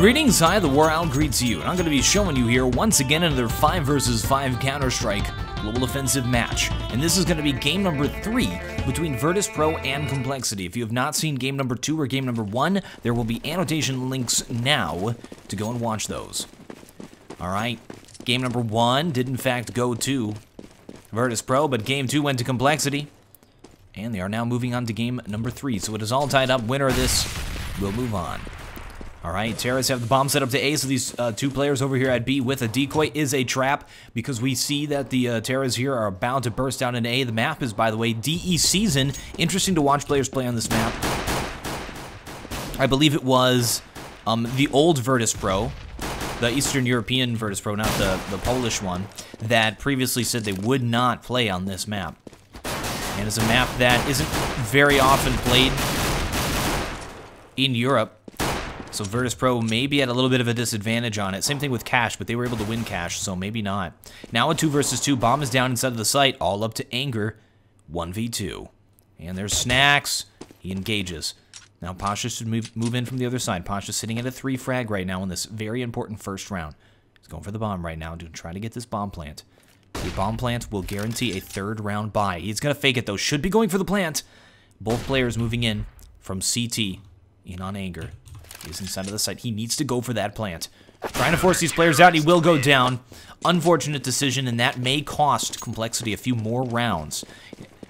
Greetings, hi, TheWarOwl greets you, and I'm going to be showing you here once again another 5 versus 5 Counter-Strike Global Offensive match. And this is going to be game number 3 between Virtus.pro and compLexity. If you have not seen game number 2 or game number 1, there will be annotation links now to go and watch those. Alright, game number 1 did in fact go to Virtus.pro, but game 2 went to compLexity. And they are now moving on to game number 3. So it is all tied up. Winner of this will move on. Alright, Terrorists have the bomb set up to A, so these two players over here at B with a decoy is a trap, because we see that the Terrorists here are about to burst down in A. The map is, by the way, DE Season. Interesting to watch players play on this map. I believe it was the old Virtus.pro, the Eastern European Virtus.pro, not the Polish one, that previously said they would not play on this map. And it's a map that isn't very often played in Europe. So Virtus.pro may be at a little bit of a disadvantage on it. Same thing with Cash, but they were able to win Cash, so maybe not. Now a 2 versus 2. Bomb is down inside of the site, all up to Anger. 1v2. And there's Snacks. He engages. Now Pasha should move in from the other side. Pasha's sitting at a 3 frag right now in this very important first round. He's going for the bomb right now to try to get this bomb plant. The bomb plant will guarantee a 3rd round bye. He's going to fake it, though. Should be going for the plant. Both players moving in from CT. In on Anger. He's inside of the site. He needs to go for that plant. Trying to force these players out. He will go down. Unfortunate decision, and that may cost compLexity a few more rounds.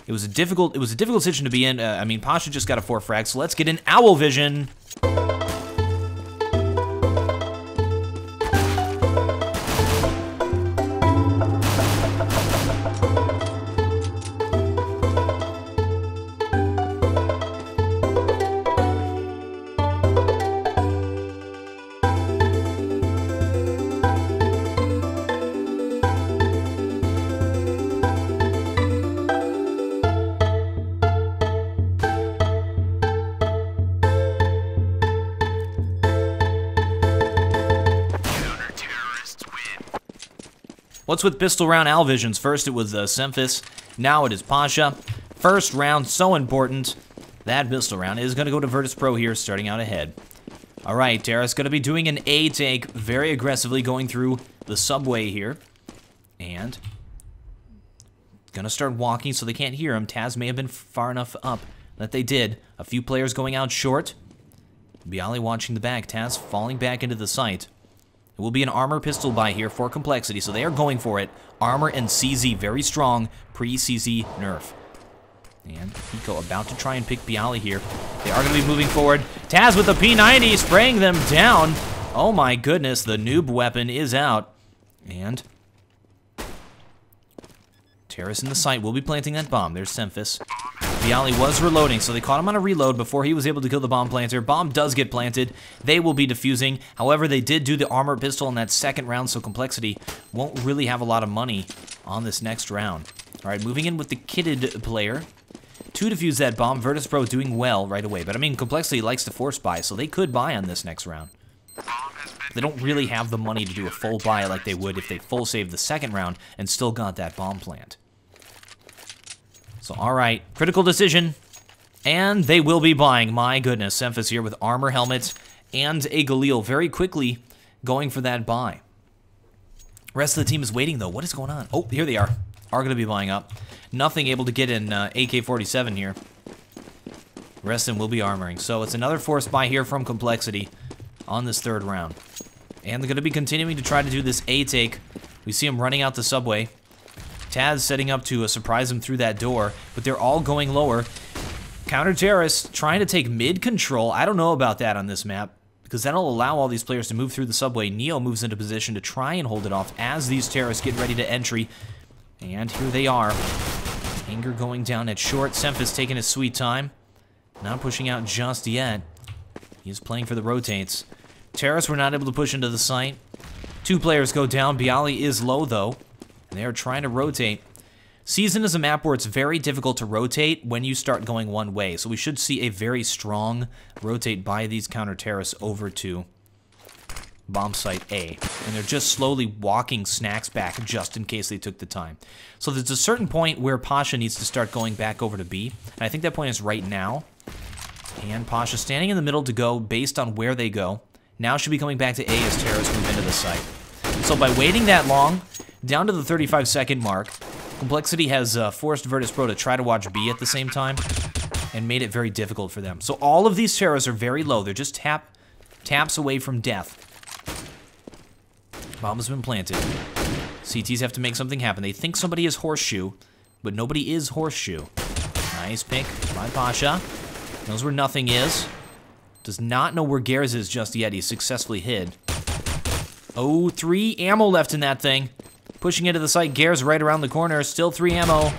It was a difficult situation to be in. I mean, Pasha just got a 4 frag, so let's get an Owl Vision. What's with pistol round Owl Visions? First it was Semphis, now it is Pasha. First round, so important. That pistol round is going to go to Virtus.pro here, starting out ahead. Alright, Terra's going to be doing an A take, very aggressively going through the subway here. And going to start walking so they can't hear him. Taz may have been far enough up that they did. A few players going out short. Bialy watching the back. Taz falling back into the site. It will be an armor pistol buy here for compLexity, so they are going for it. Armor and CZ, very strong pre-CZ nerf. And Pico about to try and pick Bialy here. They are going to be moving forward. Taz with the P90, spraying them down. Oh my goodness, the noob weapon is out. And Terrace in the site will be planting that bomb. There's Semphis. Bialy was reloading, so they caught him on a reload before he was able to kill the bomb planter. Bomb does get planted. They will be defusing. However, they did do the armor pistol in that 2nd round, so compLexity won't really have a lot of money on this next round. All right, moving in with the kitted player to defuse that bomb. Virtus.pro doing well right away, but I mean, compLexity likes to force buy, so they could buy on this next round. They don't really have the money to do a full buy like they would if they full saved the 2nd round and still got that bomb plant. So, alright, critical decision, and they will be buying. My goodness, Semphis here with armor helmet and a Galil very quickly going for that buy. Rest of the team is waiting, though. What is going on? Oh, here they are going to be buying up. Nothing able to get in AK-47 here. Rest of them will be armoring. So, it's another forced buy here from compLexity on this 3rd round. And they're going to be continuing to try to do this A take. We see him running out the subway. Taz setting up to surprise him through that door, but they're all going lower. Counter-terrorists trying to take mid control. I don't know about that on this map, because that'll allow all these players to move through the subway. Neo moves into position to try and hold it off as these terrorists get ready to entry. And here they are. Anger going down at short. Semphis taking his sweet time. Not pushing out just yet. He's playing for the rotates. Terrorists were not able to push into the site. 2 players go down. Bialy is low, though. And they are trying to rotate. Season is a map where it's very difficult to rotate when you start going one way. So we should see a very strong rotate by these counter-terrorists over to bomb site A. And they're just slowly walking Snacks back just in case they took the time. So there's a certain point where Pasha needs to start going back over to B. And I think that point is right now. And Pasha standing in the middle to go based on where they go. Now should be coming back to A as terrorists move into the site. So by waiting that long, down to the 35-second mark, compLexity has forced Virtus.pro to try to watch B at the same time and made it very difficult for them. So all of these terrorists are very low. They're just taps away from death. Bomb has been planted. CTs have to make something happen. They think somebody is Horseshoe, but nobody is Horseshoe. Nice pick by Pasha. Knows where nothing is. Does not know where Gares is just yet. He's successfully hid. Oh, 3 ammo left in that thing. Pushing into the site. Gares right around the corner. Still 3 ammo.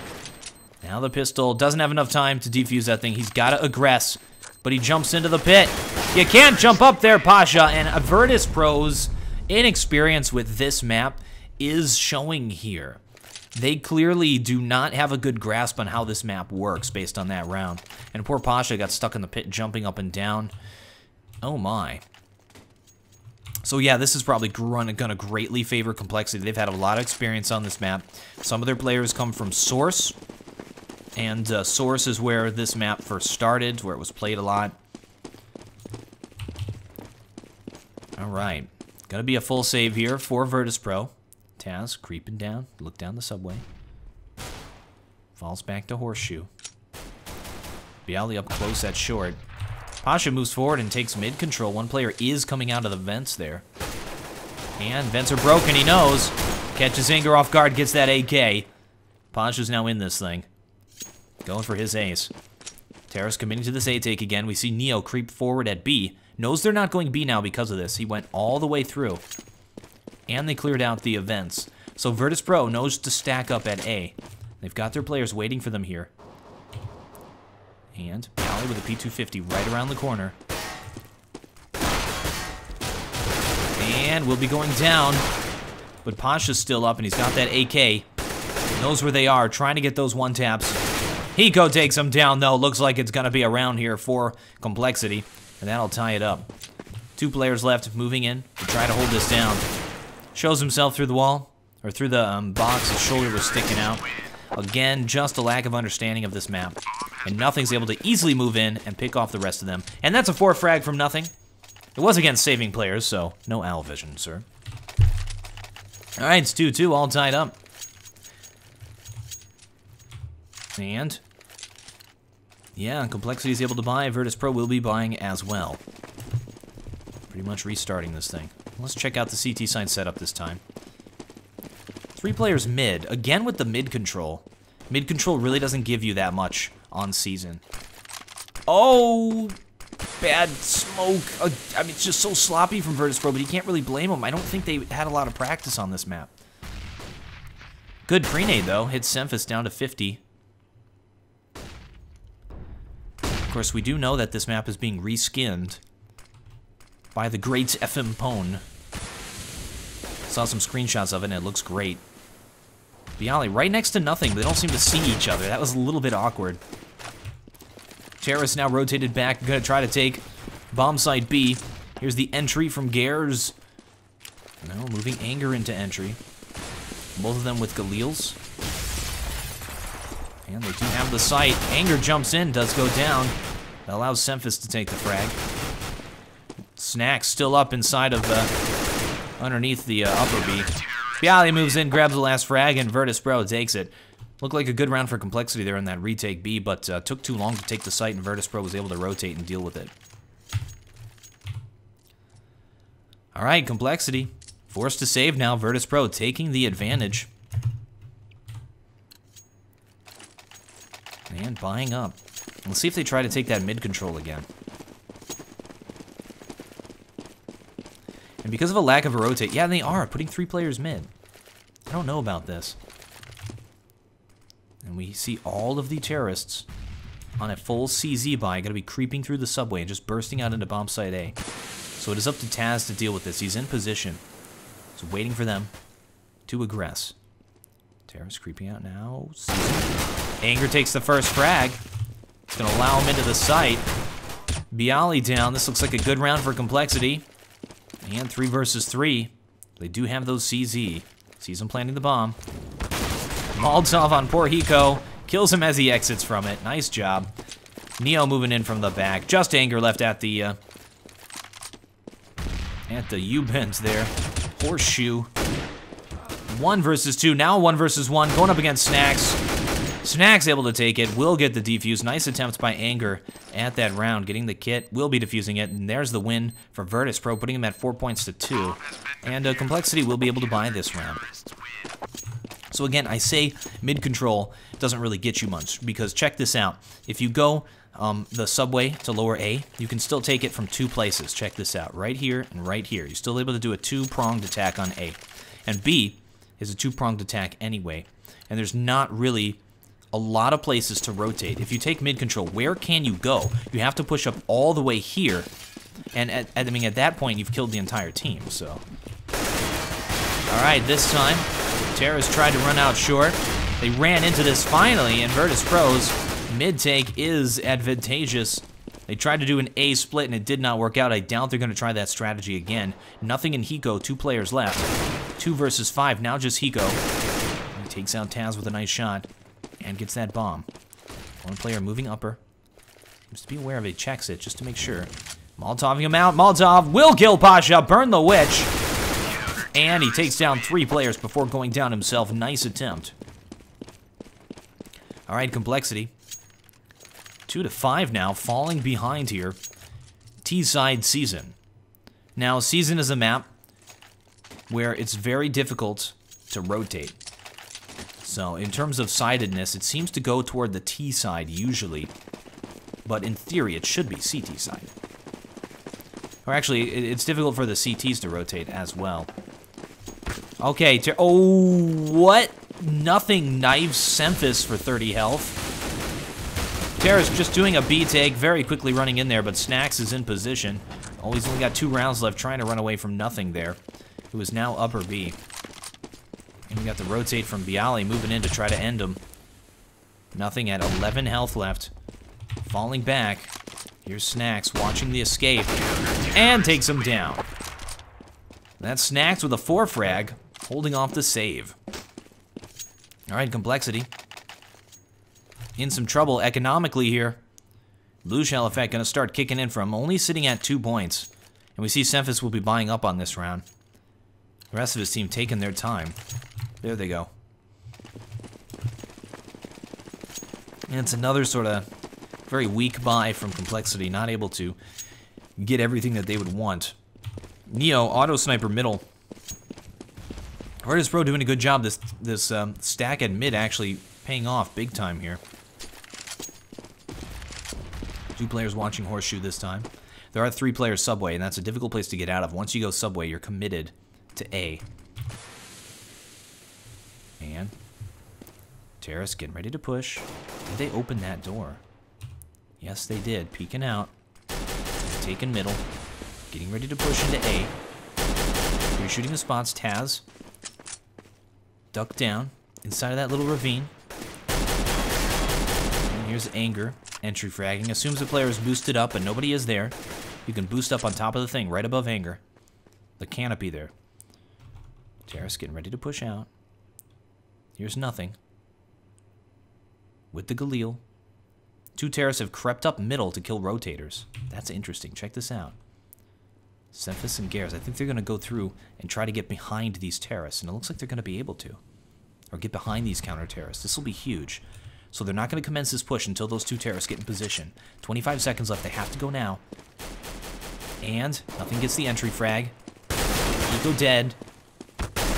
Now the pistol doesn't have enough time to defuse that thing. He's got to aggress, but he jumps into the pit. You can't jump up there, Pasha. And Virtus.pro's inexperience with this map is showing here. They clearly do not have a good grasp on how this map works based on that round. And poor Pasha got stuck in the pit jumping up and down. Oh my. So yeah, this is probably gonna greatly favor compLexity. They've had a lot of experience on this map. Some of their players come from Source. And Source is where this map first started, where it was played a lot. Alright. Gonna be a full save here for Virtus.pro. Taz creeping down, look down the subway. Falls back to Horseshoe. Bialy up close at short. Pasha moves forward and takes mid control. One player is coming out of the vents there. And vents are broken, he knows. Catches Anger off guard, gets that AK. Pasha's now in this thing. Going for his ace. Terrace committing to this A take again. We see Neo creep forward at B. Knows they're not going B now because of this. He went all the way through. And they cleared out the events. So Virtus.pro knows to stack up at A. They've got their players waiting for them here. And Bialy with a P250 right around the corner. And we'll be going down. But Pasha's still up and he's got that AK. Knows where they are, trying to get those one taps. Hiko takes him down though. Looks like it's gonna be a round here for compLexity. And that'll tie it up. 2 players left moving in to try to hold this down. Shows himself through the wall, or through the box. His shoulder was sticking out. Again, just a lack of understanding of this map. And Nothing's able to easily move in and pick off the rest of them. And that's a 4 frag from Nothing. It was against saving players, so no owl vision, sir. Alright, it's 2-2, all tied up. And yeah, compLexity is able to buy. Virtus.pro will be buying as well. Pretty much restarting this thing. Let's check out the CT side setup this time. 3 players mid, again with the mid control. Mid control really doesn't give you that much on season. Oh, bad smoke. I mean, it's just so sloppy from Virtus.pro, but you can't really blame them. I don't think they had a lot of practice on this map. Good pre-nade though, hits Semphis down to 50. Of course, we do know that this map is being reskinned by the great FM Pone. Saw some screenshots of it and it looks great. Bialy right next to Nothing. They don't seem to see each other. That was a little bit awkward. Terrace now rotated back. Gonna try to take bomb site B. Here's the entry from Gares. Now moving Anger into entry. Both of them with Galils. And they do have the site. Anger jumps in, does go down. That allows Semphis to take the frag. Snack's still up inside of underneath the upper B. Bialy moves in, grabs the last frag, and Virtus.pro takes it. Looked like a good round for compLexity there in that retake B, but took too long to take the site, and Virtus.pro was able to rotate and deal with it. Alright, compLexity. Forced to save now, Virtus.pro taking the advantage. And buying up. Let's see if they try to take that mid control again. And because of a lack of a rotate, yeah, they are putting 3 players mid. I don't know about this. And we see all of the terrorists on a full CZ buy, gonna be creeping through the subway and just bursting out into bomb site A. So it is up to Taz to deal with this. He's in position. He's waiting for them to aggress. Terrorist creeping out now. CZ. Anger takes the first frag. It's gonna allow him into the site. Bialy down. This looks like a good round for compLexity. And 3 versus 3. They do have those CZ. Sees him planting the bomb. Molotov on poor Hiko. Kills him as he exits from it. Nice job. Neo moving in from the back. Just Anger left at the at the U-bends there. Horseshoe. 1 versus 2. Now 1 versus 1. Going up against Snacks. Snacks able to take it. Will get the defuse. Nice attempt by Anger at that round. Getting the kit. Will be defusing it. And there's the win for Virtus.pro, putting him at 4 points to 2. And compLexity will be able to buy this round. So again, I say mid-control doesn't really get you much, because check this out. If you go the subway to lower A, you can still take it from 2 places. Check this out. Right here and right here. You're still able to do a 2-pronged attack on A. And B is a 2-pronged attack anyway. And there's not really a lot of places to rotate. If you take mid-control, where can you go? You have to push up all the way here. And I mean, at that point, you've killed the entire team, so. All right, this time, Terra's tried to run out short. They ran into this finally, and Virtus.pro's mid-take is advantageous. They tried to do an A split, and it did not work out. I doubt they're going to try that strategy again. Nothing in Hiko, 2 players left. 2 versus 5, now just Hiko. He takes out Taz with a nice shot, and gets that bomb. 1 player moving upper. Just be aware of it, checks it, just to make sure. Molotoving him out. Molotov will kill Pasha, burn the witch. And he takes down 3 players before going down himself. Nice attempt. All right, compLexity. 2 to 5 now, falling behind here. T-side Season. Now, Season is a map where it's very difficult to rotate. So, in terms of sidedness, it seems to go toward the T side usually. But in theory, it should be CT side. Or actually, it's difficult for the CTs to rotate as well. Okay, oh, what? Nothing knives Semphis for 30 health. Terra's just doing a B take, very quickly running in there, but Snacks is in position. Oh, he's only got 2 rounds left, trying to run away from nothing there. Who is now upper B. And we got the rotate from Bialy moving in to try to end him. Nothing at 11 health left. Falling back. Here's Snacks watching the escape. And takes him down. That's Snacks with a 4 frag, holding off the save. Alright, compLexity. In some trouble economically here. Blue Shell Effect gonna start kicking in from only sitting at 2 points. And we see Semphis will be buying up on this round. The rest of his team taking their time. There they go. And it's another sort of very weak buy from compLexity, not able to get everything that they would want. Neo, auto sniper middle. Virtus.pro doing a good job. This stack at mid actually paying off big time here. 2 players watching Horseshoe this time. There are 3 players subway, and that's a difficult place to get out of. Once you go subway, you're committed to A. And Terrace getting ready to push. Did they open that door? Yes, they did. Peeking out. Taking middle. Getting ready to push into A. You're shooting the spots. Taz. Duck down. Inside of that little ravine. And here's Anger. Entry fragging. Assumes the player is boosted up, but nobody is there. You can boost up on top of the thing, right above Anger. The canopy there. Terrace getting ready to push out. Here's nothing. With the Galil. 2 Terrace have crept up middle to kill rotators. That's interesting. Check this out. Semphis and Gares. I think they're going to go through and try to get behind these Terrace, and it looks like they're going to be able to. Or get behind these counter Terrace. This will be huge. So they're not going to commence this push until those 2 Terrace get in position. 25 seconds left. They have to go now. And nothing gets the entry frag. Eco dead.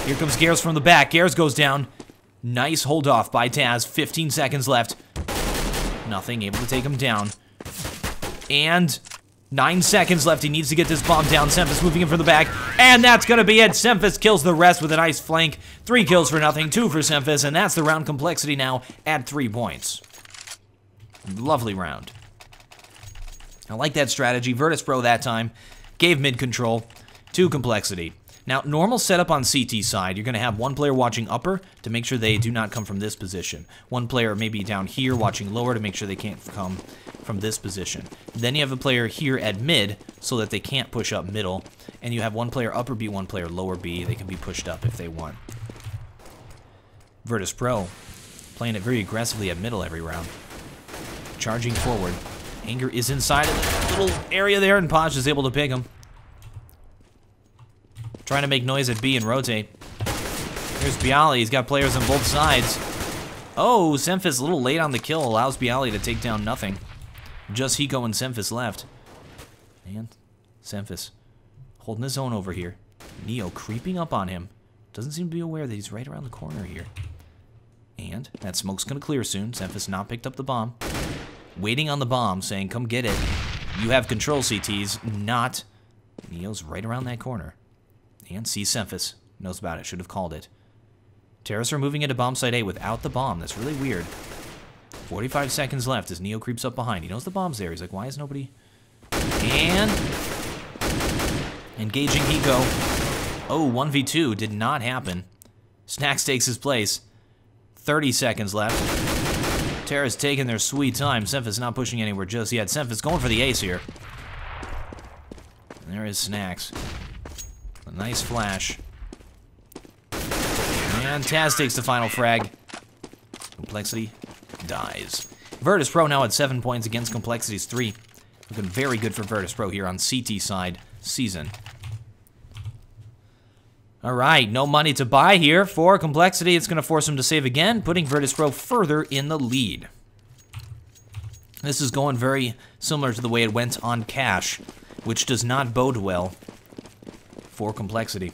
Here comes Gares from the back. Gares goes down. Nice hold off by Taz. 15 seconds left. Nothing, able to take him down. And 9 seconds left. He needs to get this bomb down. Semphis moving in from the back. And that's going to be it. Semphis kills the rest with a nice flank. 3 kills for nothing. 2 for Semphis. And that's the round. compLexity now at 3 points. Lovely round. I like that strategy. Virtus.pro that time gave mid control to compLexity. Now, normal setup on CT side, you're going to have 1 player watching upper to make sure they do not come from this position. 1 player maybe down here watching lower to make sure they can't come from this position. Then you have a player here at mid so that they can't push up middle. And you have 1 player upper B, 1 player lower B. They can be pushed up if they want. Virtus.pro playing it very aggressively at middle every round. Charging forward. Anger is inside of the little area there, and Paj is able to pick him. Trying to make noise at B and rotate. Here's Bialy. He's got players on both sides. Oh, Semphis a little late on the kill. Allows Bialy to take down nothing. Just Hiko and Semphis left. And Semphis holding his own over here. Neo creeping up on him. Doesn't seem to be aware that he's right around the corner here. And that smoke's going to clear soon. Semphis not picked up the bomb. Waiting on the bomb, saying, come get it. You have control, CTs. Not. Neo's right around that corner. And sees Semphis. Knows about it. Should have called it. Terrorists are moving into bomb site A without the bomb. That's really weird. 45 seconds left as Neo creeps up behind. He knows the bomb's there. He's like, why is nobody... And... engaging Hiko. Oh, 1v2 did not happen. Snacks takes his place. 30 seconds left. Terra's taking their sweet time. Semphis not pushing anywhere just yet. Semphis going for the ace here. And there is Snacks. A nice flash. And Taz takes the final frag. compLexity dies. Virtus.pro now at 7 points against compLexity's 3. Looking very good for Virtus.pro here on CT side season. All right, no money to buy here for compLexity. It's going to force him to save again, putting Virtus.pro further in the lead. This is going very similar to the way it went on cash, which does not bode well for compLexity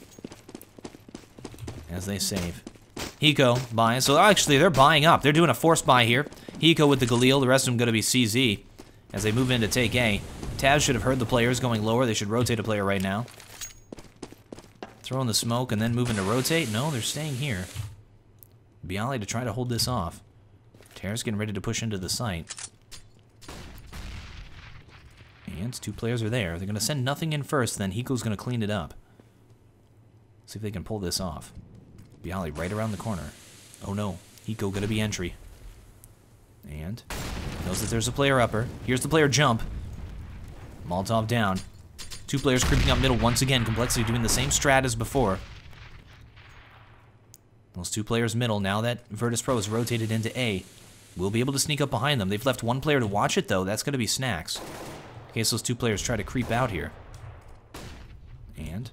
as they save. Hiko buys. So actually, they're buying up. They're doing a force buy here. Hiko with the Galil. The rest of them going to be CZ as they move in to take A. Taz should have heard the players going lower. They should rotate a player right now. Throwing the smoke and then moving to rotate. No, they're staying here. Bialy to try to hold this off. Terra's getting ready to push into the site. And 2 players are there. They're going to send nothing in first, then Hiko's going to clean it up. See if they can pull this off. Bialy right around the corner. Oh no, Hiko going to be entry. And knows that there's a player upper. Here's the player jump. Molotov down. 2 players creeping up middle once again. compLexity doing the same strat as before. Those 2 players middle, now that Virtus.pro has rotated into A, will be able to sneak up behind them. They've left 1 player to watch it, though. That's going to be Snacks. In case those 2 players try to creep out here. And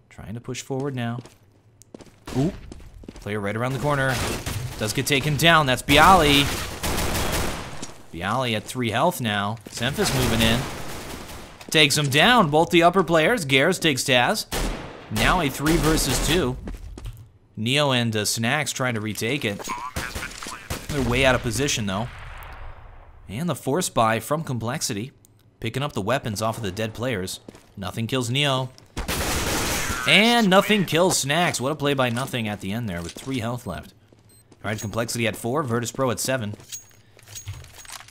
trying to push forward now. Ooh. Player right around the corner. Does get taken down. That's Bialy. Bialy at 3 health now. Semphis moving in. Takes him down. Both the upper players. Gares takes Taz. Now a 3 versus 2. Neo and Snacks trying to retake it. They're way out of position, though. And the force buy from compLexity. Picking up the weapons off of the dead players. Nothing kills Neo. And nothing kills Snacks. What a play by nothing at the end there with 3 health left. All right, compLexity at 4. Virtus.pro at 7.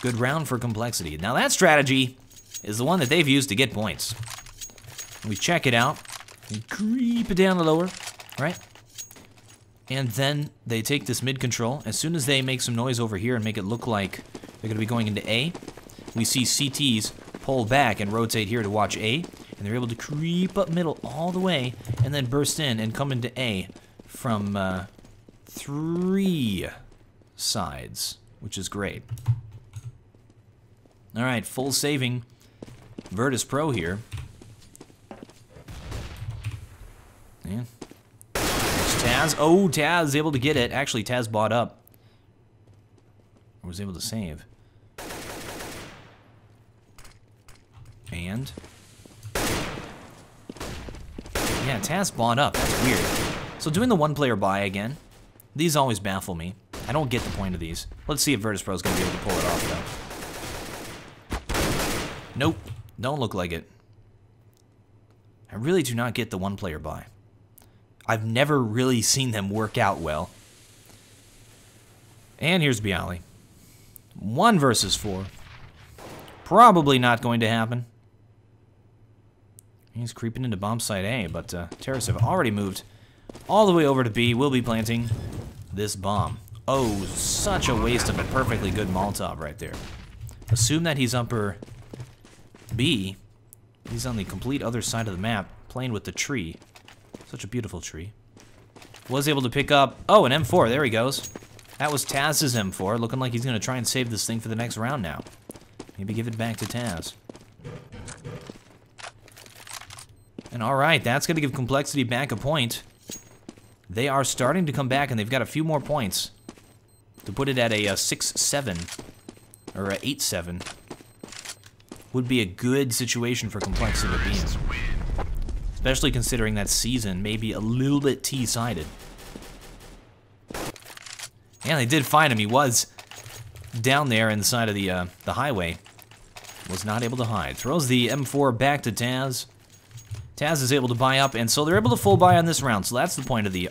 Good round for compLexity. Now that strategy is the one that they've used to get points. We check it out. We creep it down the lower, right? And then they take this mid control. As soon as they make some noise over here and make it look like they're going to be going into A, we see CTs pull back and rotate here to watch A. And they're able to creep up middle all the way and then burst in and come into A from 3 sides, which is great. All right, full saving Virtus.pro here. Yeah. There's Taz. Oh, Taz able to get it. Actually, Taz bought up. Or was able to save. And yeah, Taz bought up. That's weird. So doing the 1-player buy again. These always baffle me. I don't get the point of these. Let's see if Virtus.pro is going to be able to pull it off, though. Nope. Don't look like it. I really do not get the 1-player buy. I've never really seen them work out well. And here's Bialy. 1 versus 4. Probably not going to happen. He's creeping into bomb site A, but terrorists have already moved all the way over to B. We'll be planting this bomb. Oh, such a waste of a perfectly good Molotov right there. Assume that he's upper B. He's on the complete other side of the map, playing with the tree. Such a beautiful tree. Was able to pick up, oh, an M4, there he goes. That was Taz's M4, looking like he's going to try and save this thing for the next round now. Maybe give it back to Taz. And all right, that's going to give compLexity back a point. They are starting to come back, and they've got a few more points to put it at a 6-7 or a 8-7. Would be a good situation for compLexity to be in, especially considering that season may be a little bit T-sided. And they did find him. He was down there inside of the highway. Was not able to hide. Throws the M4 back to Taz. Taz is able to buy up, and so they're able to full buy on this round. So that's the point of the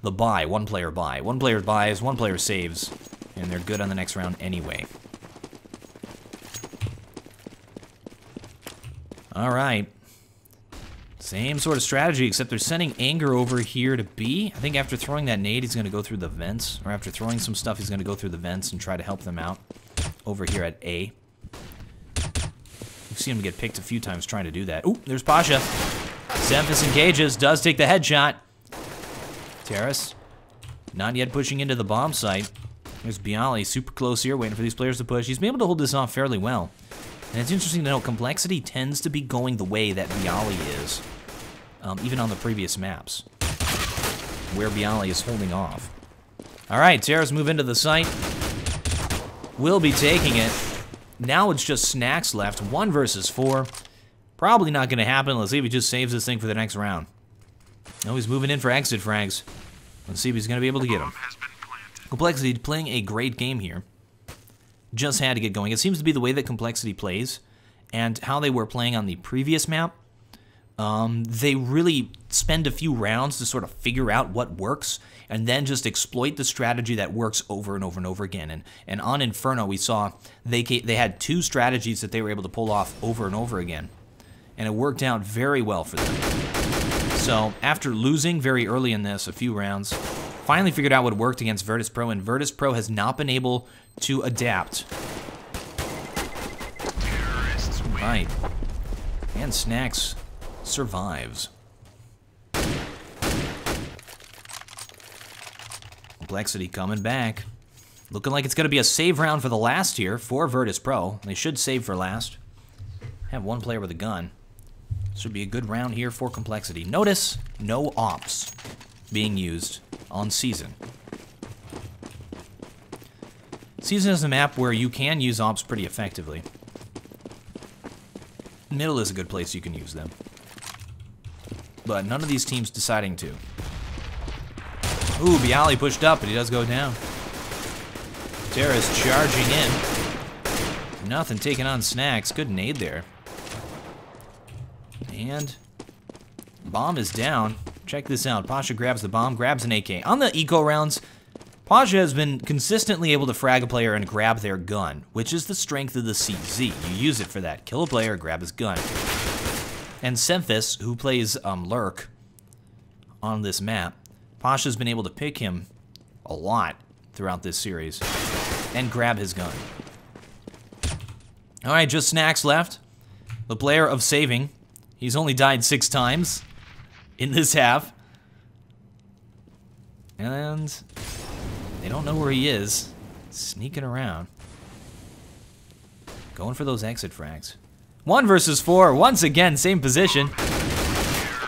buy, one player buy. One player buys, one player saves, and they're good on the next round anyway. All right. Same sort of strategy, except they're sending Anger over here to B. I think after throwing that nade, he's going to go through the vents. Or after throwing some stuff, he's going to go through the vents and try to help them out over here at A. We've seen him get picked a few times trying to do that. Ooh, there's Pasha. Xemphis engages, does take the headshot. Terrace, not yet pushing into the bomb site. There's Bialy, super close here, waiting for these players to push. He's been able to hold this off fairly well. And it's interesting to note, compLexity tends to be going the way that Bialy is, even on the previous maps, where Bialy is holding off. All right, Terrace move into the site. Will be taking it. Now it's just Snacks left, 1 versus 4. Probably not going to happen. Let's see if he just saves this thing for the next round. No, he's moving in for exit frags. Let's see if he's going to be able to get him. compLexity playing a great game here. Just had to get going. It seems to be the way that compLexity plays, and how they were playing on the previous map. They really spend a few rounds to sort of figure out what works, and then just exploit the strategy that works over and over and over again. And on Inferno, we saw they had 2 strategies that they were able to pull off over and over again, and it worked out very well for them. So after losing very early in this, a few rounds, finally figured out what worked against Virtus.pro, and Virtus.pro has not been able to adapt. Right. And Snacks survives. compLexity coming back. Looking like it's going to be a save round for the last here for Virtus.pro. They should save for last. Have 1 player with a gun. Should be a good round here for compLexity. Notice, no ops being used on Season. Season is a map where you can use ops pretty effectively. Middle is a good place you can use them. But none of these teams deciding to. Ooh, Bialy pushed up, but he does go down. Terrace charging in. Nothing taking on Snacks. Good nade there. And bomb is down. Check this out. Pasha grabs the bomb, grabs an AK. On the eco rounds, Pasha has been consistently able to frag a player and grab their gun, which is the strength of the CZ. You use it for that. Kill a player, grab his gun. And Xemphis, who plays Lurk on this map, Pasha's been able to pick him a lot throughout this series and grab his gun. All right, just Snacks left. The player of saving. He's only died 6 times in this half. And they don't know where he is. Sneaking around. Going for those exit frags. 1 versus 4. Once again, same position.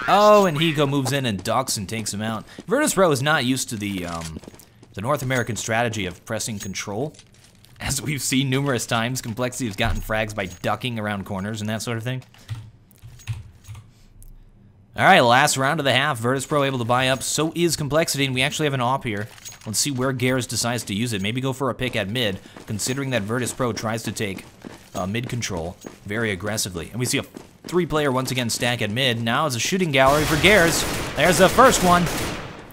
Oh, and Hiko moves in and ducks and takes him out. Virtus.pro is not used to the North American strategy of pressing control. As we've seen numerous times, compLexity has gotten frags by ducking around corners and that sort of thing. All right, last round of the half. Virtus.pro able to buy up. So is compLexity, and we actually have an op here. Let's see where Garrus decides to use it. Maybe go for a pick at mid, considering that Virtus.pro tries to take mid control very aggressively. And we see a 3-player once again stack at mid. Now it's a shooting gallery for Garrus. There's the first one.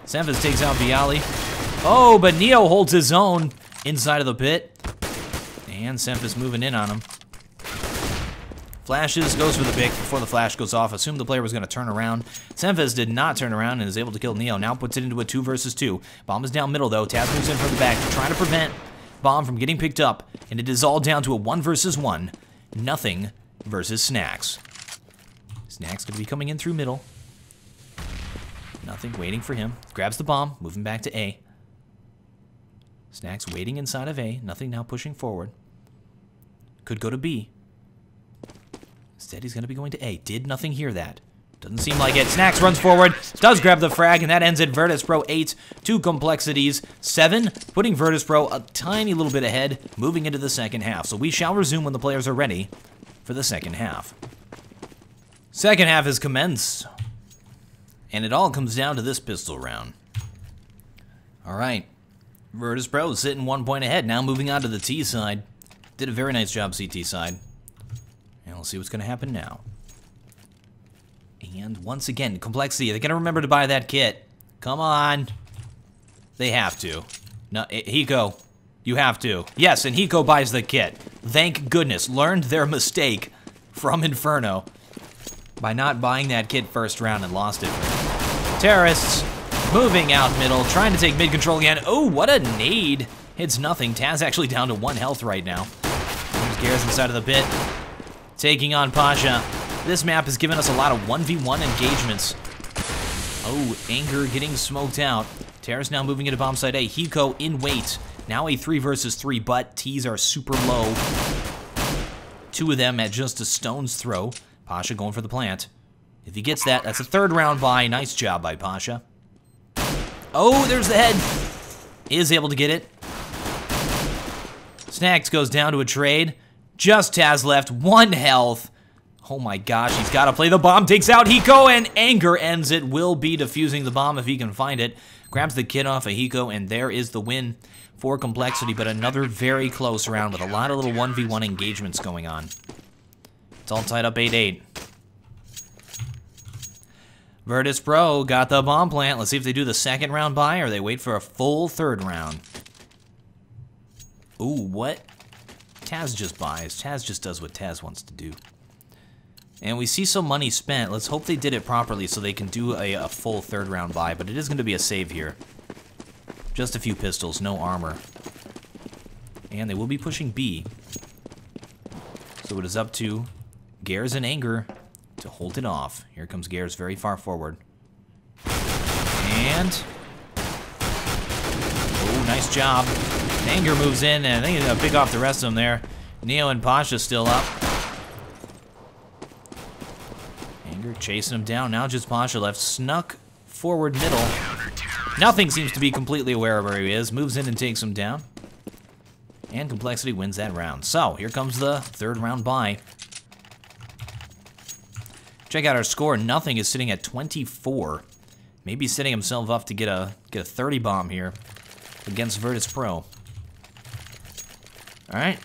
Xemphis takes out Bialy. Oh, but Neo holds his own inside of the pit. And Xemphis moving in on him. Flashes, goes for the pick before the flash goes off. Assumed the player was going to turn around. Xemphis did not turn around and is able to kill Neo. Now puts it into a 2 versus 2. Bomb is down middle though. Taz moves in from the back to try to prevent Bomb from getting picked up. And it is all down to a 1 versus 1. Nothing versus Snacks. Snacks going to be coming in through middle. Nothing waiting for him. Grabs the bomb, moving back to A. Snacks waiting inside of A. Nothing now pushing forward. Could go to B. Instead, he's going to be going to A. Did nothing hear that. Doesn't seem like it. Snacks runs forward, does grab the frag, and that ends it. Virtus.pro 8 to compLexity's 7, putting Virtus.pro a tiny little bit ahead, moving into the second half. So we shall resume when the players are ready for the second half. Second half has commenced, and it all comes down to this pistol round. All right, Virtus.pro sitting 1 point ahead, now moving on to the T side. Did a very nice job, CT side. And we'll see what's going to happen now. And once again, compLexity, they're going to remember to buy that kit. Come on. They have to. No, Hiko, you have to. Yes, and Hiko buys the kit. Thank goodness. Learned their mistake from Inferno by not buying that kit first round and lost it. Terrorists moving out middle, trying to take mid control again. Oh, what a nade. Hits nothing. Taz actually down to 1 health right now. There's Garrus inside of the pit, taking on Pasha. This map has given us a lot of 1v1 engagements. Oh, Anger getting smoked out. Terrace now moving into bomb site A. Hiko in wait. Now a 3 versus 3, but T's are super low. 2 of them at just a stone's throw. Pasha going for the plant. If he gets that, that's a 3rd round buy. Nice job by Pasha. Oh, there's the head. Is able to get it. Snacks goes down to a trade. Just Taz left, 1 health. Oh my gosh, he's got to play the bomb. Takes out Hiko, and Anger ends it. Will be defusing the bomb if he can find it. Grabs the kit off of Hiko, and there is the win for compLexity. But another very close round with a lot of little 1v1 engagements going on. It's all tied up 8-8. Virtus.pro got the bomb plant. Let's see if they do the 2nd round buy or they wait for a full 3rd round. Ooh, what? Taz just buys. Taz just does what Taz wants to do. And we see some money spent. Let's hope they did it properly so they can do a full 3rd round buy, but it is going to be a save here. Just a few pistols, no armor. And they will be pushing B. So it is up to Garrus and Anger to hold it off. Here comes Garrus very far forward. And... oh, nice job. Anger moves in, and I think he's going to pick off the rest of them there. Neo and Pasha still up. Anger chasing him down. Now just Pasha left. Snuck forward middle. Nothing seems to be completely aware of where he is. Moves in and takes him down. And compLexity wins that round. So, here comes the 3rd round buy. Check out our score. Nothing is sitting at 24. Maybe setting himself up to get a 30 bomb here against Virtus.pro. Alright.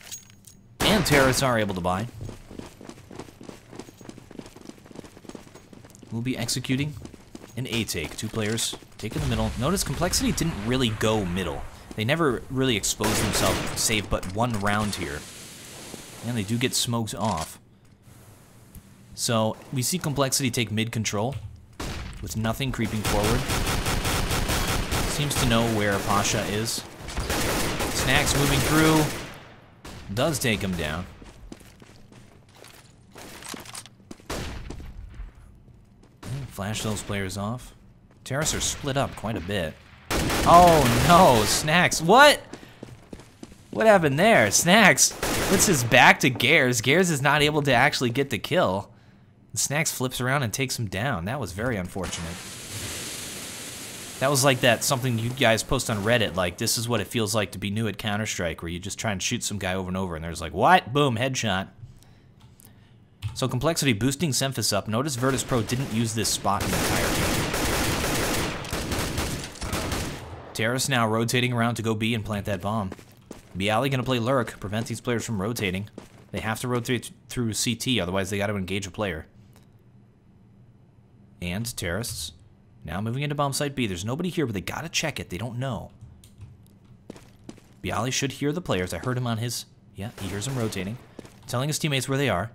And terrorists are able to buy. We'll be executing an A take. 2 players taking the middle. Notice compLexity didn't really go middle. They never really exposed themselves, save but 1 round here. And they do get smoked off. So we see compLexity take mid control with nothing creeping forward. Seems to know where Pasha is. Snacks moving through. Does take him down. Flash those players off. Terrace are split up quite a bit. Oh no, Snacks. What? What happened there? Snacks puts his back to Garrus. Garrus is not able to actually get the kill. Snacks flips around and takes him down. That was very unfortunate. That was like that something you guys post on Reddit, like this is what it feels like to be new at Counter-Strike, where you just try and shoot some guy over and over and there's like, what? Boom, headshot. So compLexity boosting Semphis up. Notice Virtus.pro didn't use this spot in the entire game. Terrace now rotating around to go B and plant that bomb. Bialy gonna play Lurk, prevent these players from rotating. They have to rotate through CT, otherwise they gotta engage a player. And terrorists now moving into bomb site B. There's nobody here, but they gotta check it. They don't know. Bialy should hear the players. I heard him on his... yeah, he hears them rotating. Telling his teammates where they are.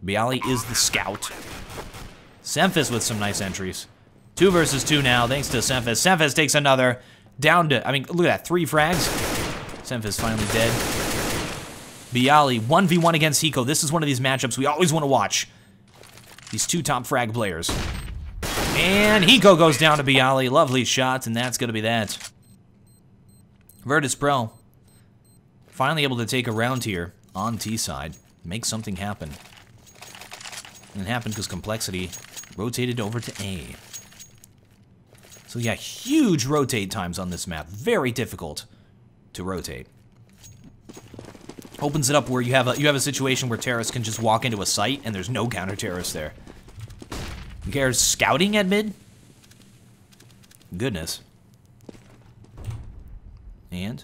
Bialy is the scout. Semphis with some nice entries. 2 versus 2 now, thanks to Semphis. Semphis takes another. Down to... I mean, look at that. 3 frags. Semphis finally dead. Bialy, 1v1 against Hiko. This is one of these matchups we always want to watch. These 2 top frag players. And Hiko goes down to Bialy. Lovely shots, and that's going to be that. Virtus.pro finally able to take a round here on T side. Make something happen. And it happened because compLexity rotated over to A. So yeah, huge rotate times on this map. Very difficult to rotate. Opens it up where you have a situation where terrorists can just walk into a site and there's no counter-terrorists there. Garrett's scouting at mid? Goodness. And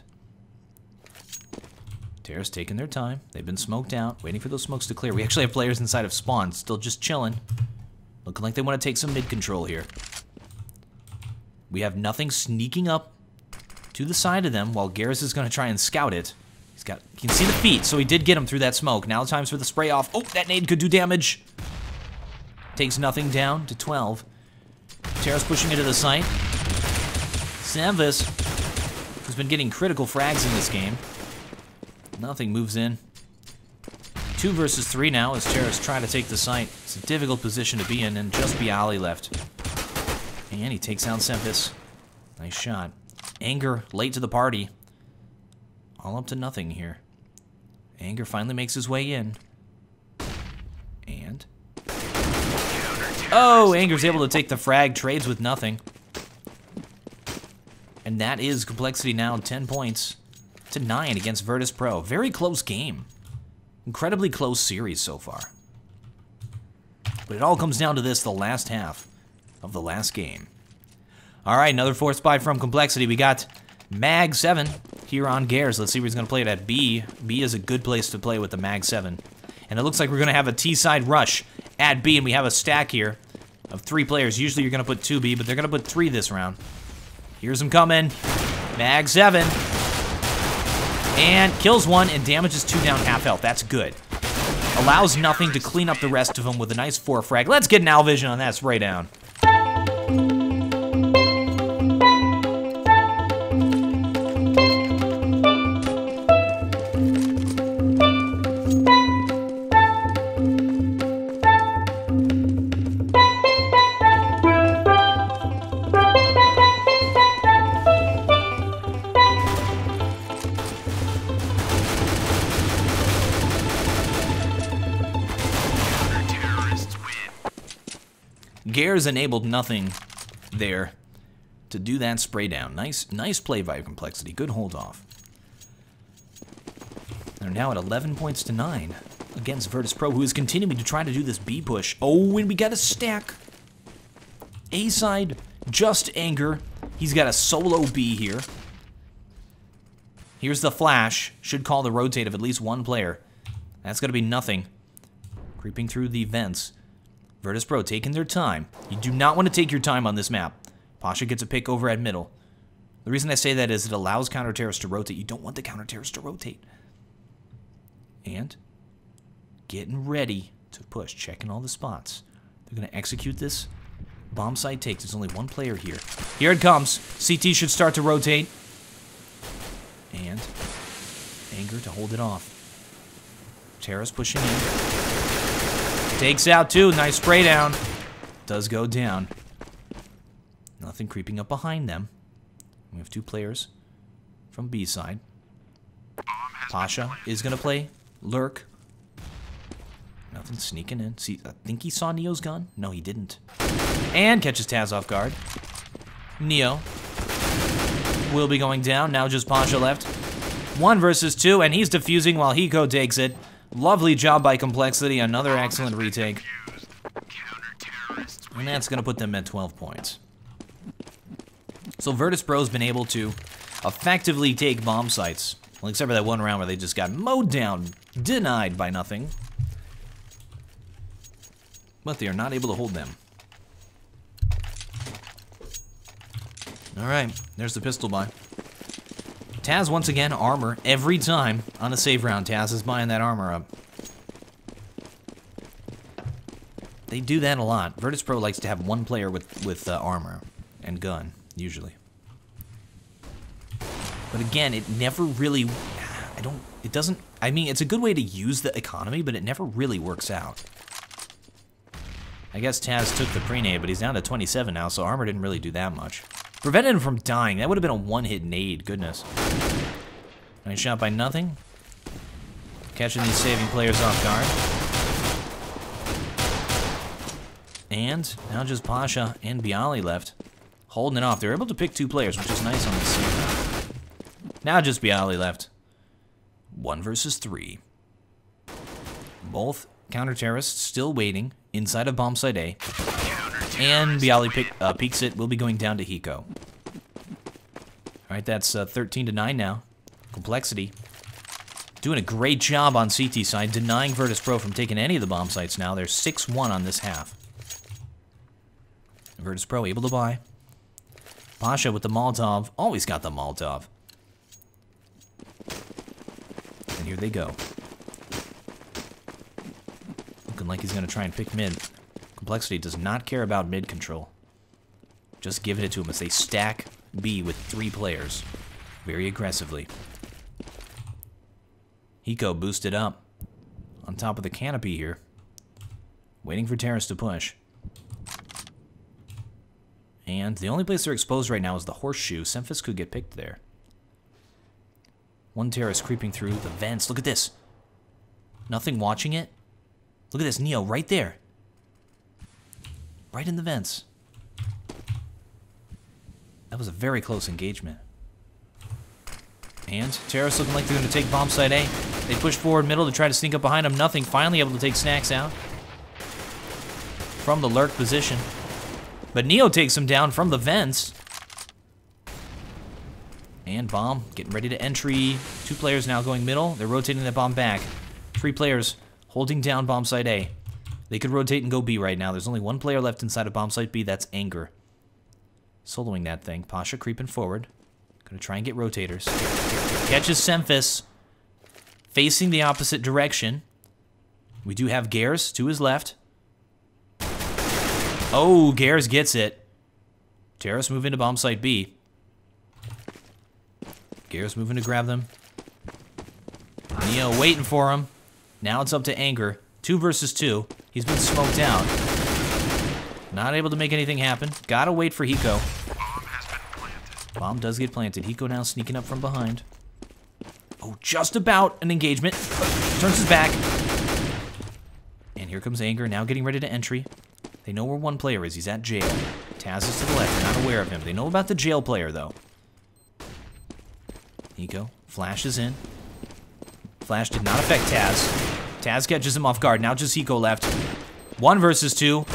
terrorists taking their time. They've been smoked out, waiting for those smokes to clear. We actually have players inside of spawn, still just chilling. Looking like they want to take some mid control here. We have nothing sneaking up to the side of them while Garrus is going to try and scout it. You can see the feet, so he did get him through that smoke. Now time's for the spray off. Oh, that nade could do damage. Takes nothing down to 12. Terra's pushing into the site. Samvis, who's been getting critical frags in this game. Nothing moves in. 2 versus 3 now as Terra's trying to take the site. It's a difficult position to be in, and just Bialy left. And he takes out Sempis. Nice shot. Anger late to the party. All up to nothing here. Anger finally makes his way in. And... oh, Anger's able to take the frag, trades with nothing. And that is compLexity now 10 points to 9 against Virtus.pro. Very close game. Incredibly close series so far. But it all comes down to this, the last half of the last game. All right, another force buy from compLexity. We got Mag 7 here on Gares. Let's see where he's going to play it at B. B is a good place to play with the Mag 7. And it looks like we're going to have a T-side rush at B, and we have a stack here of 3 players. Usually you're going to put 2 B, but they're going to put 3 this round. Here's him coming. Mag 7. And kills 1 and damages 2 down half health. That's good. Allows nothing to clean up the rest of them with a nice 4 frag. Let's get an owl vision on that spray down. Gares enabled nothing there to do that spray down. Nice play by compLexity. Good hold off. They're now at 11 points to 9 against Virtus.pro, who is continuing to try to do this B push. Oh, and we got a stack. A side, just Anger. He's got a solo B here. Here's the flash. Should call the rotate of at least 1 player. That's going to be nothing. Creeping through the vents. Virtus.pro taking their time. You do not want to take your time on this map. Pasha gets a pick over at middle. The reason I say that is it allows counter-terrorists to rotate. You don't want the counter-terrorists to rotate. And getting ready to push, checking all the spots. They're going to execute this. Bomb site takes. There's only 1 player here. Here it comes. CT should start to rotate. And Anger to hold it off. Terra's pushing in. Takes out 2. Nice spray down. Does go down. Nothing creeping up behind them. We have 2 players from B side. Pasha is going to play Lurk. Nothing sneaking in. See, I think he saw Neo's gun. No, he didn't. And catches Taz off guard. Neo will be going down. Now just Pasha left. 1 versus 2, and he's defusing while Hiko takes it. Lovely job by compLexity. Another excellent retake. And that's going to put them at 12 points. So Virtus.pro's been able to effectively take bomb sites. Well, except for that 1 round where they just got mowed down, denied by nothing. But they are not able to hold them. Alright, there's the pistol buy. Taz, once again, armor every time on a save round. Taz is buying that armor up. They do that a lot. Virtus.pro likes to have 1 player with armor and gun, usually. But again, it never really... I mean, it's a good way to use the economy, but it never really works out. I guess Taz took the pre-nade, but he's down to 27 now, so armor didn't really do that much. Prevented him from dying. That would have been a 1-hit nade. Goodness. Nice shot by nothing. Catching these saving players off guard. And now just Pasha and Bialy left. Holding it off. They're able to pick 2 players, which is nice on this scene. Now just Bialy left. 1 versus 3. Both counter-terrorists still waiting inside of bomb site A. And Bialy peeks it. Will be going down to Hiko. Alright, that's 13-9 now. compLexity doing a great job on CT side, denying Virtus.pro from taking any of the bomb sites now. They're 6-1 on this half. Virtus.pro able to buy. Pasha with the Molotov. Always got the Molotov. And here they go. Looking like he's going to try and pick mid. compLexity does not care about mid control. Just giving it to him as they stack B with 3 players. Very aggressively. Hiko boosted up on top of the canopy here. Waiting for Terrace to push. And the only place they're exposed right now is the horseshoe. Semphis could get picked there. 1 Terrace creeping through the vents. Look at this. Nothing watching it. Look at this. Neo right there. Right in the vents. That was a very close engagement. And Terrace looking like they're going to take bomb site A. They push forward middle to try to sneak up behind him. Nothing. Finally able to take Snacks out from the lurk position. But Neo takes him down from the vents. And bomb getting ready to entry. 2 players now going middle. They're rotating that bomb back. 3 players holding down bomb site A. They could rotate and go B right now. There's only 1 player left inside of bomb site B. That's Anger. Soloing that thing. Pasha creeping forward. Gonna try and get rotators. Catches Semphis. Facing the opposite direction. We do have Gares to his left. Oh, Gares gets it. Terrace moving to bomb site B. Gares moving to grab them. Neo waiting for him. Now it's up to Anger. 2 versus 2. He's been smoked out. Not able to make anything happen. Gotta wait for Hiko. Bomb does get planted. Hiko now sneaking up from behind. Oh, just about an engagement. Turns his back. And here comes Anger, now getting ready to entry. They know where 1 player is. He's at jail. Taz is to the left. They're not aware of him. They know about the jail player, though. Hiko flashes in. Flash did not affect Taz. Taz catches him off guard. Now just Hiko left. 1 versus 2.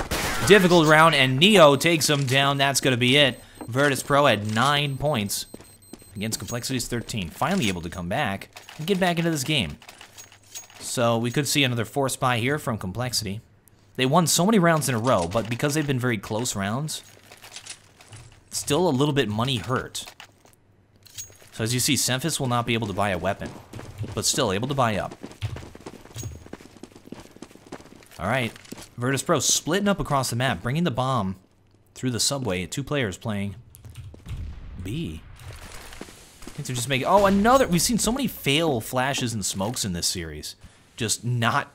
Difficult round, and Neo takes him down. That's going to be it. Virtus.pro had 9 points against compLexity's 13. Finally able to come back and get back into this game. So we could see another force buy here from compLexity. They won so many rounds in a row, but because they've been very close rounds, still a little bit money hurt. So as you see, Semphis will not be able to buy a weapon, but still able to buy up. Alright, Virtus.pro splitting up across the map, bringing the bomb through the subway. 2 players playing B. I think they're just making... Oh, another... We've seen so many fail flashes and smokes in this series. Just not...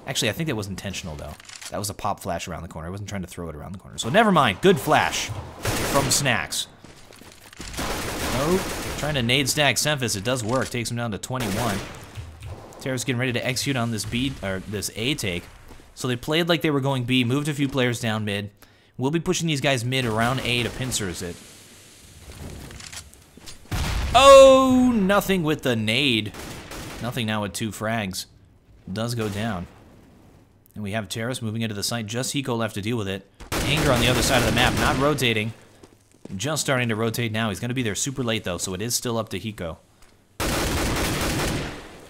Actually, I think that was intentional, though. That was a pop flash around the corner. I wasn't trying to throw it around the corner. So never mind. Good flash from Snacks. Oh, trying to nade stack Semphis. It does work. Takes him down to 21. Terra's getting ready to execute on this B, or this A take. So they played like they were going B, moved a few players down mid. We'll be pushing these guys mid around A to pincers it. Oh, nothing with the nade. Nothing now with 2 frags. Does go down. And we have Terrace moving into the site. Just Hiko left to deal with it. Anger on the other side of the map, not rotating. Just starting to rotate now. He's going to be there super late, though, so it is still up to Hiko.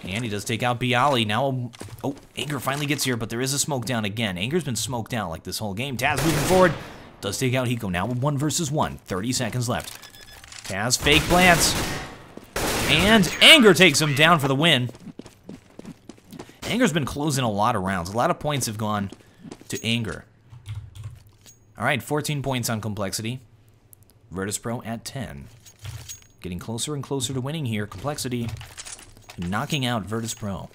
And he does take out Bialy. Now, oh, Anger finally gets here, but there is a smoke down again. Anger's been smoked out like this whole game. Taz moving forward. Does take out Hiko now with 1 versus 1. 30 seconds left. Taz fake plants. And Anger takes him down for the win. Anger's been closing a lot of rounds. A lot of points have gone to Anger. All right, 14 points on compLexity. Virtus.pro at 10. Getting closer and closer to winning here. compLexity knocking out Virtus.pro. All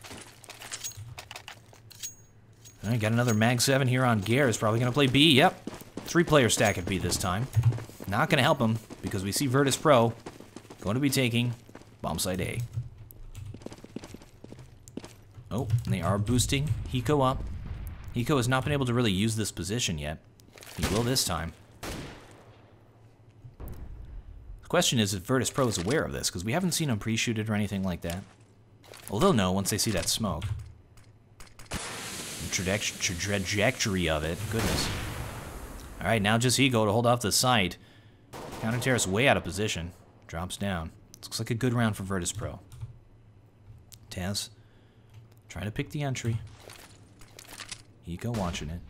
right, got another Mag 7 here on Gares. Probably going to play B. Yep. 3-player stack at B this time. Not going to help him because we see Virtus.pro going to be taking bomb site A. Oh, and they are boosting Hiko up. Hiko has not been able to really use this position yet. He will this time. The question is if Virtus.pro is aware of this, because we haven't seen him pre-shoot it or anything like that. Well, they'll know once they see that smoke. The trajectory of it. Goodness. Alright, now just Hiko to hold off the site. Counter terrorist way out of position. Drops down. This looks like a good round for Virtus.pro. Taz trying to pick the entry. Hiko watching it.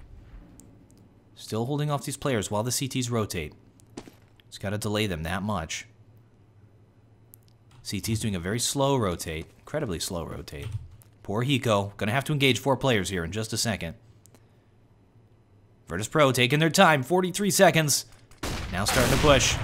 Still holding off these players while the CTs rotate. Just got to delay them that much. CT's doing a very slow rotate. Incredibly slow rotate. Poor Hiko. Gonna have to engage 4 players here in just a second. Virtus.pro taking their time. 43 seconds. Now starting to push.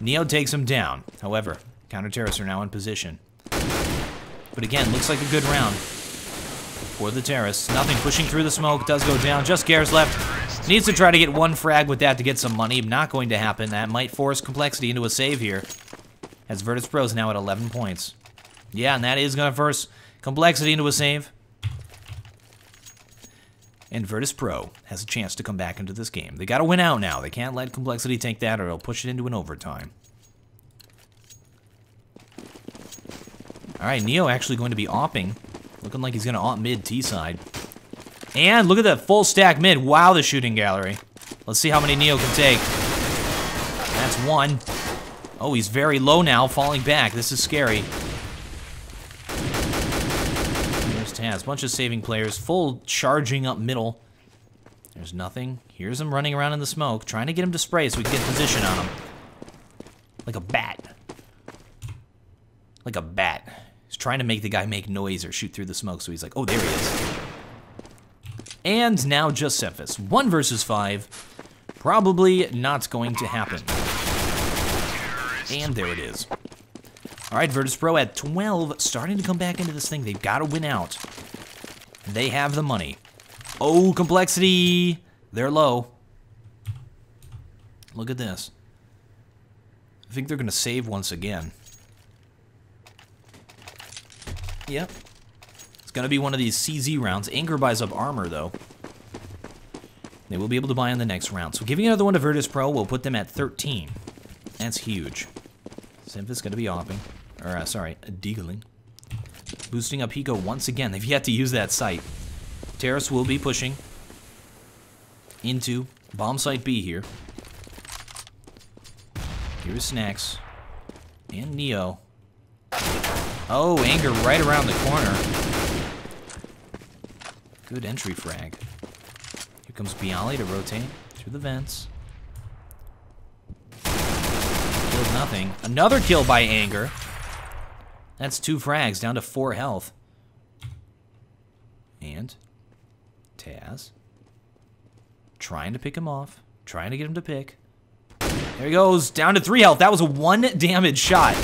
Neo takes him down. However, counter-terrorists are now in position. But again, looks like a good round for the terrorists. Nothing pushing through the smoke. Does go down. Just Gare's left. Needs to try to get 1 frag with that to get some money. Not going to happen. That might force compLexity into a save here. As Virtus.pro is now at 11 points. Yeah, and that is going to force compLexity into a save. And Virtus.pro has a chance to come back into this game. They got to win out now. They can't let compLexity take that or it'll push it into an overtime. Alright, Neo actually going to be opping. Looking like he's going to op mid T side. And look at that full stack mid. Wow, the shooting gallery. Let's see how many Neo can take. That's 1. Oh, he's very low now, falling back. This is scary. Here's Taz. Bunch of saving players. Full charging up middle. There's nothing. Here's him running around in the smoke, trying to get him to spray so we can get position on him. Like a bat. Like a bat. He's trying to make the guy make noise or shoot through the smoke, so he's like, oh, there he is. And now just Semphis. 1 versus 5. Probably not going to happen. And there it is. Alright, Virtus.pro at 12, starting to come back into this thing. They've got to win out. They have the money. Oh, compLexity. They're low. Look at this. I think they're going to save once again. Yep. It's going to be one of these CZ rounds. Anger buys up armor, though. They will be able to buy in the next round. So giving another one to Virtus.pro will put them at 13. That's huge. Semphis going to be opping. Or, sorry, deagling. Boosting up Hiko once again. They've yet to use that site. Terrace will be pushing into bomb site B here. Here's Snacks. And Neo. Oh, Anger right around the corner. Good entry frag. Here comes Bialy to rotate through the vents. Killed nothing. Another kill by Anger. That's 2 frags, down to 4 health. And Taz. Trying to pick him off. Trying to get him to pick. There he goes, down to 3 health. That was a 1 damage shot.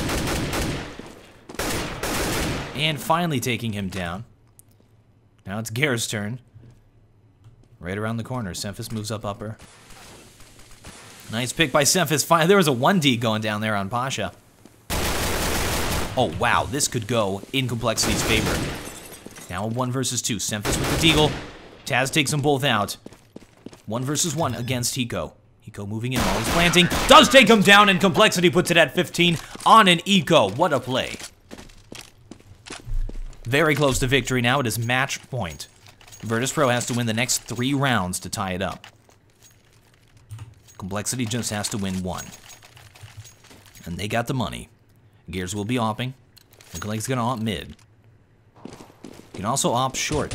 And finally taking him down. Now it's Gare's turn. Right around the corner. Semphis moves up upper. Nice pick by Semphis. Finally, there was a 1D going down there on Pasha. Oh, wow. This could go in compLexity's favor. Now a 1 versus 2. Semphis with the deagle. Taz takes them both out. 1 versus 1 against Hiko. Hiko moving in while he's planting. Does take him down, and compLexity puts it at 15 on an Eco. What a play. Very close to victory now. It is match point. Virtus.pro has to win the next 3 rounds to tie it up. compLexity just has to win 1. And they got the money. Gears will be opping. Looking like he's going to op mid. You can also op short.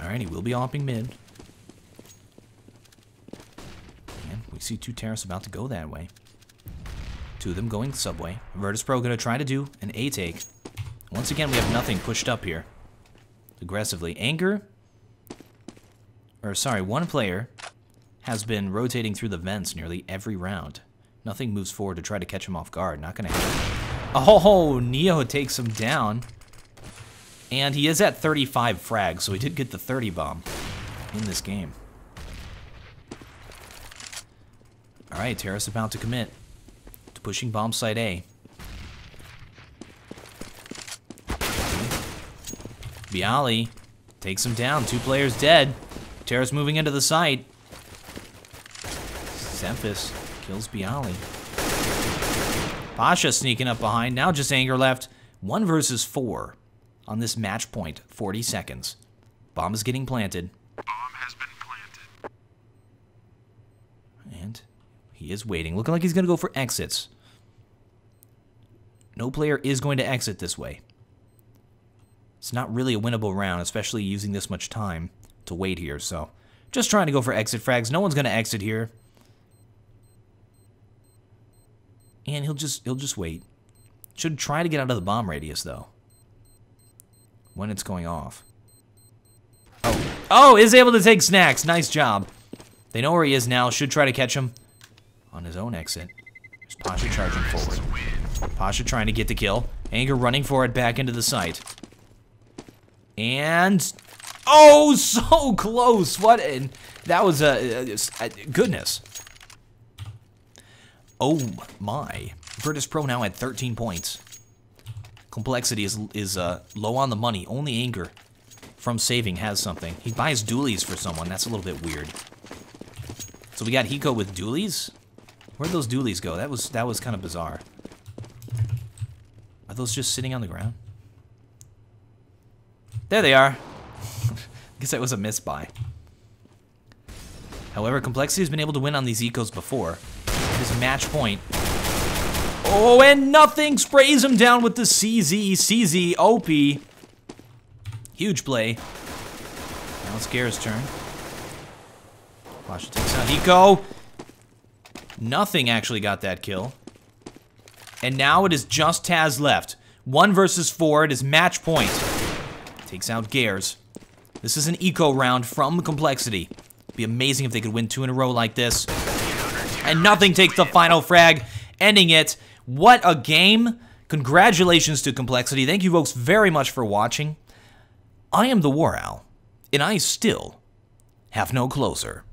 Alright, he will be opping mid. And we see 2 terrorists about to go that way. 2 of them going subway. Virtus.pro going to try to do an A take. Once again, we have nothing pushed up here. Aggressively. Anger. Or sorry, 1 player has been rotating through the vents nearly every round. Nothing moves forward to try to catch him off guard. Not going to happen. Oh, Neo takes him down. And he is at 35 frags, so he did get the 30 bomb in this game. Alright, Terrace about to commit to pushing bomb site A. Bialy takes him down. 2 players dead. Terrace moving into the site. Semphis kills Bialy. Pasha sneaking up behind. Now just Anger left. 1 versus 4 on this match point. 40 seconds. Bomb is getting planted. Bomb has been planted. And he is waiting. Looking like he's going to go for exits. No player is going to exit this way. It's not really a winnable round, especially using this much time to wait here. So just trying to go for exit frags. No one's going to exit here. And he'll just wait. Should try to get out of the bomb radius, though, when it's going off. Oh, is able to take snacks. Nice job. They know where he is now. Should try to catch him on his own exit. There's Pasha charging forward. Pasha trying to get the kill. Anger running for it back into the site. And... oh, so close. What? And that was goodness. Oh my. Virtus.pro now at 13 points. compLexity is low on the money. Only Anger from saving has something. He buys dualies for someone. That's a little bit weird. So we got Hiko with dualies? Where'd those dualies go? That was kind of bizarre. Are those just sitting on the ground? There they are. I guess that was a misbuy. However, compLexity has been able to win on these ecos before. His match point. Oh, and nothing sprays him down with the CZ. CZ, OP. Huge play. Now it's Gare's turn. Pasha takes out Hiko. Nothing actually got that kill. And now it is just Taz left. 1 versus 4. It is match point. Takes out Gares. This is an eco round from compLexity. Be amazing if they could win 2 in a row like this. And nothing takes the final frag, ending it. What a game. Congratulations to compLexity. Thank you folks very much for watching. I am TheWarOwl, and I still have no closer.